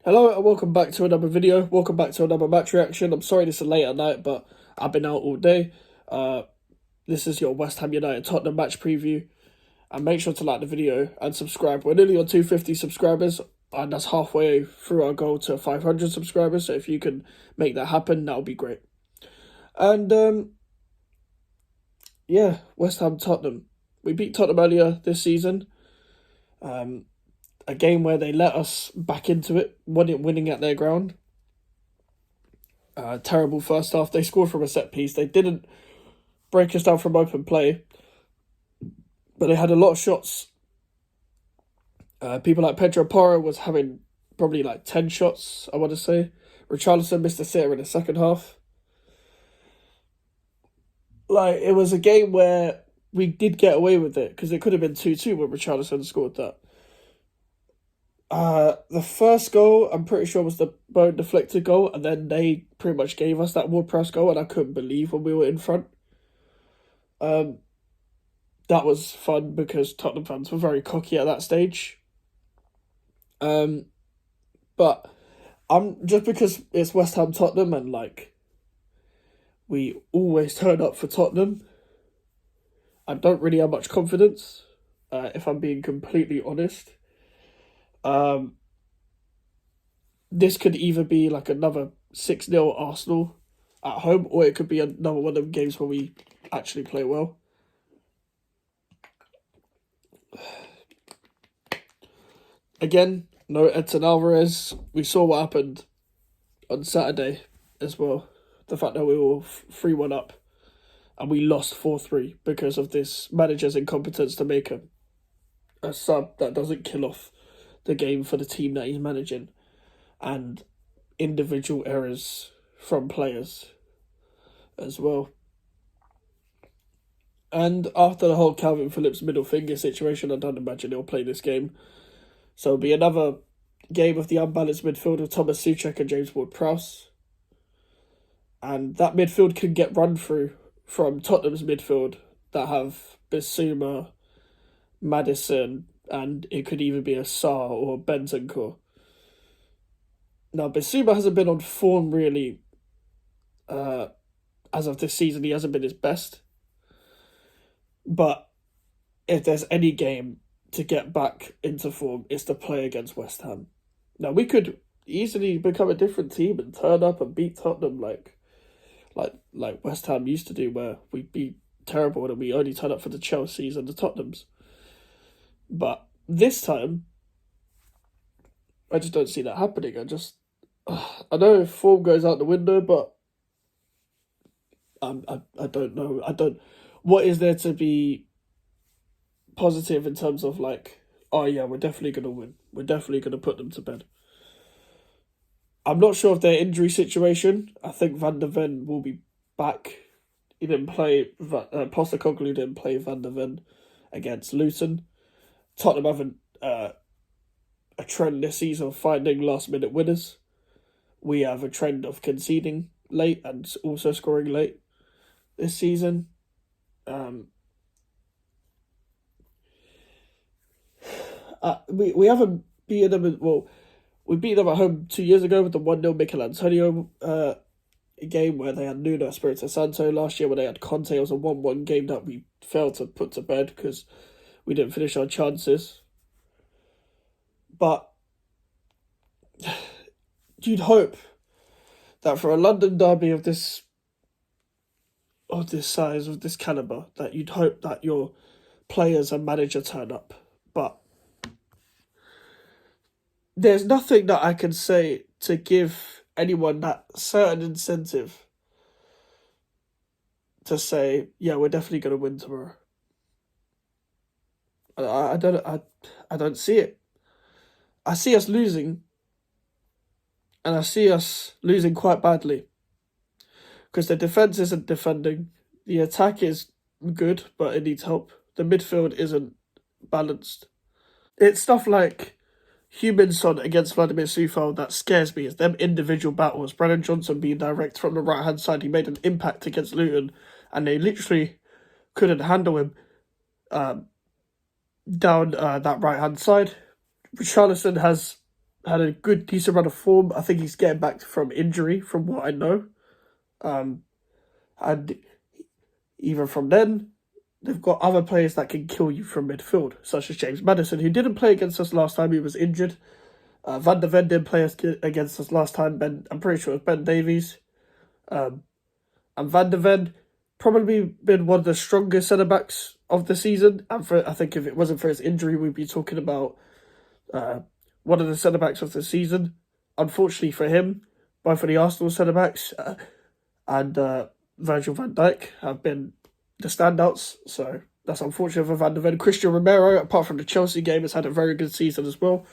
Hello and welcome back to another video. Welcome back to another match reaction. I'm sorry this is late at night, but I've been out all day. This is your West Ham United Tottenham match preview. And make sure to like the video and subscribe. We're nearly on 250 subscribers, and that's halfway through our goal to 500 subscribers. So if you can make that happen, that would be great. And yeah, West Ham Tottenham. We beat Tottenham earlier this season. A game where they let us back into it, winning at their ground. Terrible first half. They scored from a set piece. They didn't break us down from open play, but they had a lot of shots. People like Pedro Porro was having probably like 10 shots, I want to say. Richarlison missed a sitter in the second half. Like, it was a game where we did get away with it, because it could have been 2-2 when Richarlison scored that. The first goal, I'm pretty sure, was the bone deflected goal, and then they pretty much gave us that ward press goal, and I couldn't believe when we were in front. That was fun because Tottenham fans were very cocky at that stage. But I'm just because it's West Ham Tottenham and like we always turn up for Tottenham, I don't really have much confidence, if I'm being completely honest. This could either be like another 6-0 Arsenal at home, or it could be another one of them games where we actually play well. Again, no Edson Alvarez. We saw what happened on Saturday as well. The fact that we were 3-1 up and we lost 4-3 because of this manager's incompetence to make a sub that doesn't kill off the game for the team that he's managing, and individual errors from players as well. And after the whole Calvin Phillips middle finger situation, I don't imagine he'll play this game. So it'll be another game of the unbalanced midfield of Thomas Souček and James Ward-Prowse. And that midfield can get run through from Tottenham's midfield that have Bissouma, Maddison, and it could even be a Sarr or Bentancur. Now, Bissouma hasn't been on form really as of this season. He hasn't been his best. But if there's any game to get back into form, it's to play against West Ham. Now, we could easily become a different team and turn up and beat Tottenham like West Ham used to do, where we beat terrible and we only turn up for the Chelseas and the Tottenhams. But this time, I just don't see that happening. I know if form goes out the window, but I don't know. What is there to be positive in terms of like, oh yeah, we're definitely going to win. We're definitely going to put them to bed. I'm not sure of their injury situation. I think Van der Ven will be back. He didn't play, Postecoglou didn't play Van der Ven against Luton. Tottenham haven't a trend this season of finding last-minute winners. We have a trend of conceding late and also scoring late this season. We haven't beaten them. We beat them at home 2 years ago with the 1-0 Mikel Antonio game where they had Nuno Espirito Santo. Last year when they had Conte, it was a 1-1 game that we failed to put to bed because we didn't finish our chances. But you'd hope that for a London derby of this size, of this calibre, that you'd hope that your players and manager turn up. But there's nothing that I can say to give anyone that certain incentive to say, yeah, we're definitely going to win tomorrow. I don't see it. I see us losing, and I see us losing quite badly. Because the defence isn't defending. The attack is good, but it needs help. The midfield isn't balanced. It's stuff like Huminson against Vladimir Sufal that scares me. It's them individual battles. Brennan Johnson being direct from the right-hand side. He made an impact against Luton, and they literally couldn't handle him down that right-hand side. Richarlison has had a good, decent run of form. I think he's getting back from injury, from what I know. And even from then, they've got other players that can kill you from midfield, such as James Maddison, who didn't play against us last time. He was injured. Van der Ven didn't play against us last time. I'm pretty sure it was Ben Davies. And Van der Ven probably been one of the strongest centre backs of the season. And I think if it wasn't for his injury, we'd be talking about one of the centre backs of the season. Unfortunately for him, both of the Arsenal centre backs and Virgil van Dijk have been the standouts. So that's unfortunate for Van der Ven. Christian Romero, apart from the Chelsea game, has had a very good season as well.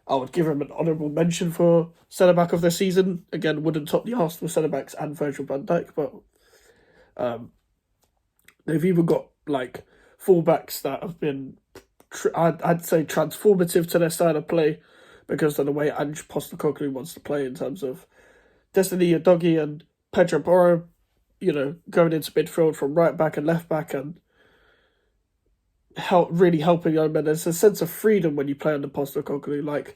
I would give him an honourable mention for centre-back of the season. Again, wouldn't top the Arsenal centre-backs and Virgil van Dijk, but they've even got, like, full-backs that have been, I'd say, transformative to their style of play because of the way Ange Postecoglou wants to play in terms of Destiny Udogie and Pedro Porro, going into midfield from right-back and left-back and really helping young men. There's a sense of freedom when you play under Postecoglou. Like,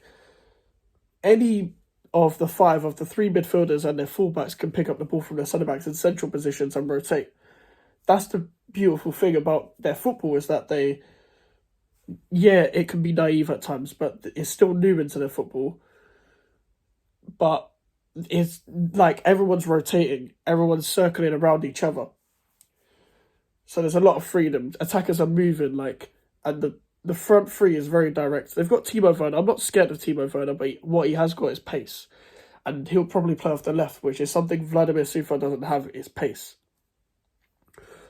any of the three midfielders and their fullbacks can pick up the ball from their centre backs in central positions and rotate. That's the beautiful thing about their football, is that it can be naive at times, but it's still new into their football. But it's like everyone's rotating, everyone's circling around each other. So there's a lot of freedom. Attackers are moving, and the front three is very direct. They've got Timo Werner. I'm not scared of Timo Werner, but what he has got is pace. And he'll probably play off the left, which is something Vladimir Sufa doesn't have, is pace.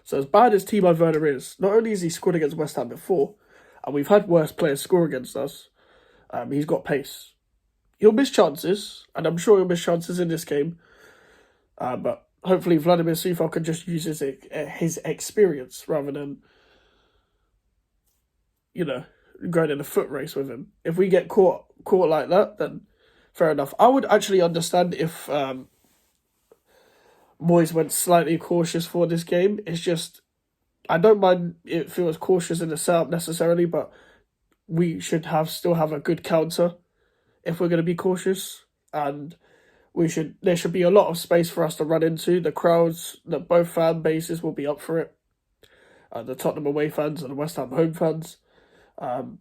So as bad as Timo Werner is, not only has he scored against West Ham before, and we've had worse players score against us, he's got pace. He'll miss chances, and I'm sure he'll miss chances in this game. But hopefully Vladimir Sufa can just use his experience rather than, going in a foot race with him. If we get caught like that, then fair enough. I would actually understand if Moyes went slightly cautious for this game. It's just, I don't mind if it was cautious in the setup necessarily, but we should still have a good counter if we're going to be cautious. And there should be a lot of space for us to run into. The crowds, both fan bases will be up for it. The Tottenham away fans and the West Ham home fans. And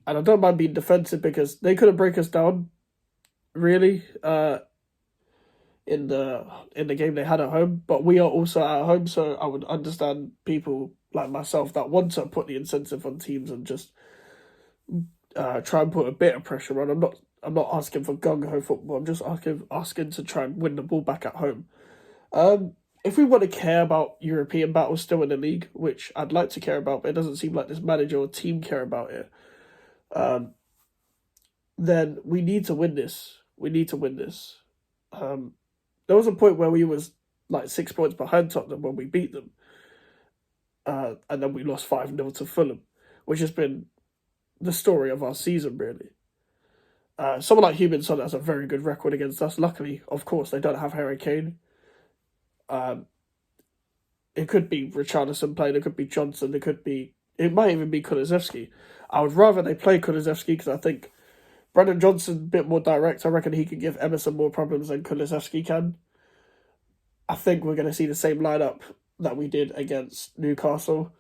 I don't mind being defensive because they couldn't break us down, really, in the game they had at home. But we are also at home, so I would understand people like myself that want to put the incentive on teams and just try and put a bit of pressure on. I'm not asking for gung-ho football. I'm just asking to try and win the ball back at home. If we want to care about European battles still in the league, which I'd like to care about, but it doesn't seem like this manager or team care about it, then we need to win this. There was a point where we was like 6 points behind Tottenham when we beat them. And then we lost 5-0 to Fulham, which has been the story of our season, really. Someone like Heung-min Son has a very good record against us. Luckily, of course, they don't have Harry Kane. It could be Richarlison playing, it could be Johnson, it might even be Kulusevski. I would rather they play Kulusevski because I think Brennan Johnson's a bit more direct. I reckon he can give Emerson more problems than Kulusevski can. I think we're going to see the same lineup that we did against Newcastle,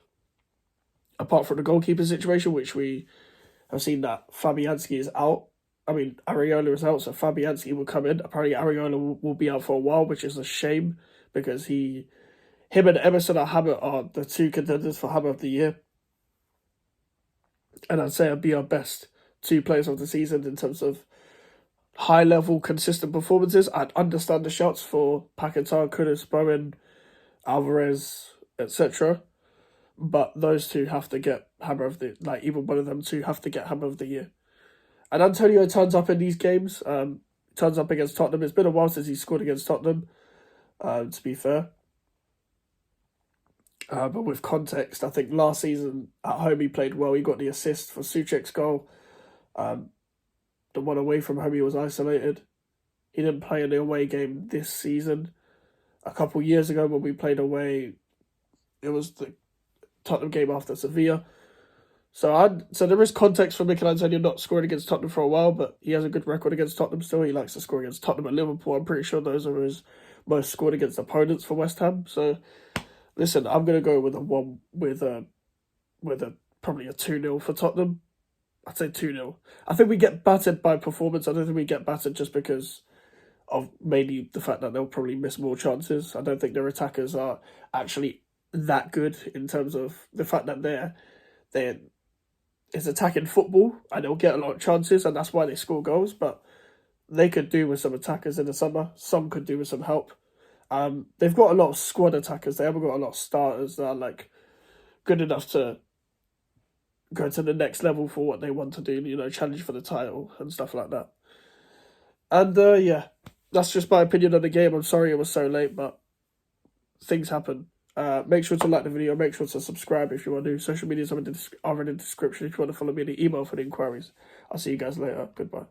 apart from the goalkeeper situation, which we have seen that Fabianski is out. I mean, Areola is out, so Fabianski will come in. Apparently, Areola will be out for a while, which is a shame because him and Emerson are the two contenders for Hammer of the Year. And I'd say it'd be our best two players of the season in terms of high-level, consistent performances. I'd understand the shouts for Paquetá, Kudus, Bowen, Alvarez, etc. But those two have to get Hammer of the... even one of them two have to get Hammer of the Year. And Antonio turns up in these games. Turns up against Tottenham. It's been a while since he scored against Tottenham, to be fair. But with context, I think last season at home he played well. He got the assist for Souček's goal. The one away from home he was isolated. He didn't play in the away game this season. A couple years ago when we played away, it was the Tottenham game after Sevilla. So there is context for Mikeytimmo not scoring against Tottenham for a while, but he has a good record against Tottenham still. He likes to score against Tottenham and Liverpool. I'm pretty sure those are his most scored against opponents for West Ham. So listen, I'm gonna go with a probably a 2-0 for Tottenham. I'd say 2-0. I think we get battered by performance. I don't think we get battered just because of mainly the fact that they'll probably miss more chances. I don't think their attackers are actually that good in terms of the fact that they're it's attacking football and they'll get a lot of chances and that's why they score goals. But they could do with some attackers in the summer. Some could do with some help. They've got a lot of squad attackers. They haven't got a lot of starters that are like good enough to go to the next level for what they want to do. You know, challenge for the title and stuff like that. And yeah, that's just my opinion on the game. I'm sorry it was so late, but things happen. Make sure to like the video. Make sure to subscribe if you want to. Social medias are in the description if you want to follow me in the email for the inquiries. I'll see you guys later. Goodbye.